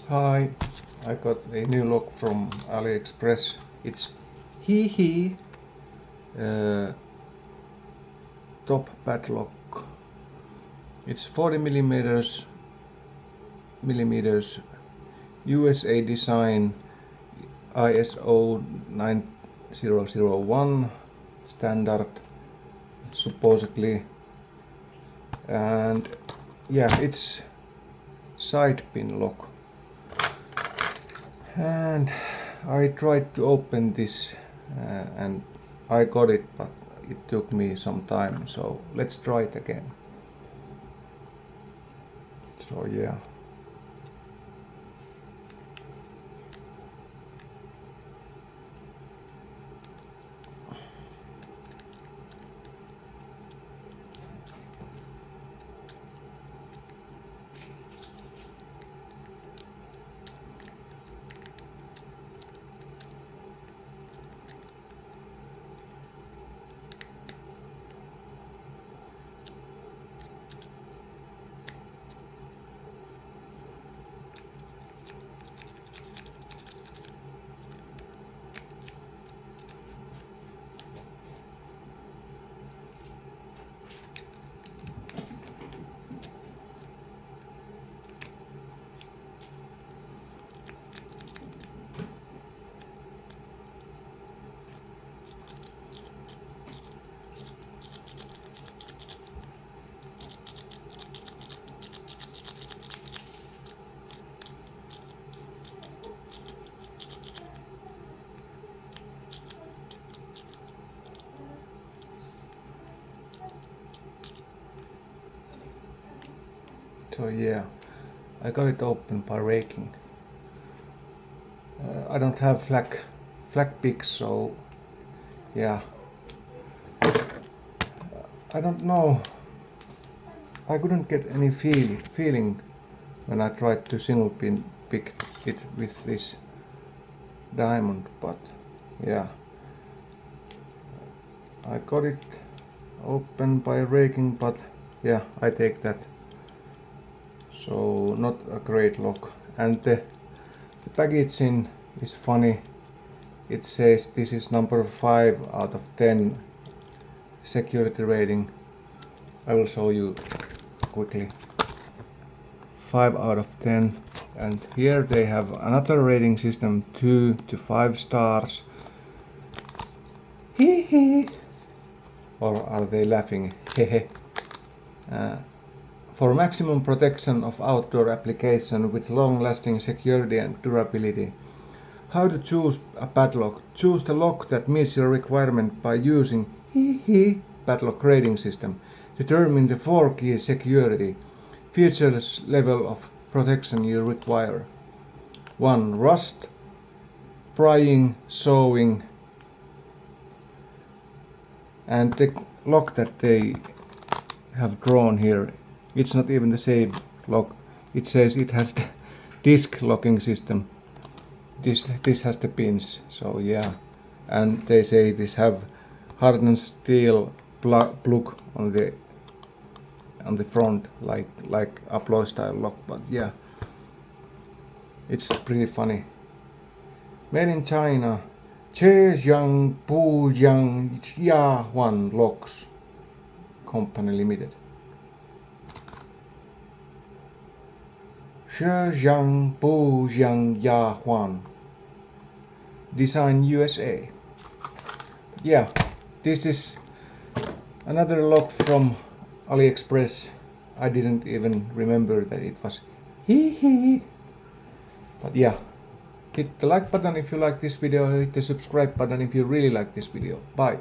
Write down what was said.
Hi, I got a new lock from AliExpress. It's hehe top padlock. It's 40 millimeters USA design, ISO 9001 standard supposedly, and yeah, it's side pin lock. And I tried to open this and I got it, but it took me some time, so let's try it again. So yeah. So yeah, I got it open by raking. I don't have flag picks, so yeah. I don't know. I couldn't get any feeling when I tried to single pin pick it with this diamond, but yeah. I got it open by raking, but yeah, I take that. So not a great lock. And the packaging is funny. It says this is number 5 out of 10 security rating. I will show you quickly. 5 out of 10. And here they have another rating system, 2 to 5 stars. Hehe. Or are they laughing? Hehe. For maximum protection of outdoor application with long-lasting security and durability. How to choose a padlock? Choose the lock that meets your requirement by using hehe padlock rating system. Determine the 4 key security features level of protection you require. 1. Rust, prying, sewing, and the lock that they have drawn here, it's not even the same lock. It says it has the disc locking system. This has the pins, so yeah. And they say this have hardened steel plug on the front, like Apple style lock. But yeah, it's pretty funny. Made in China, Zhejiang Puyang Yahuan Locks Company Limited. Zhejiang Puyang Yahuan Design USA. Yeah, this is another lock from AliExpress. I didn't even remember that it was hehe. But yeah, hit the like button if you like this video, hit the subscribe button if you really like this video. Bye.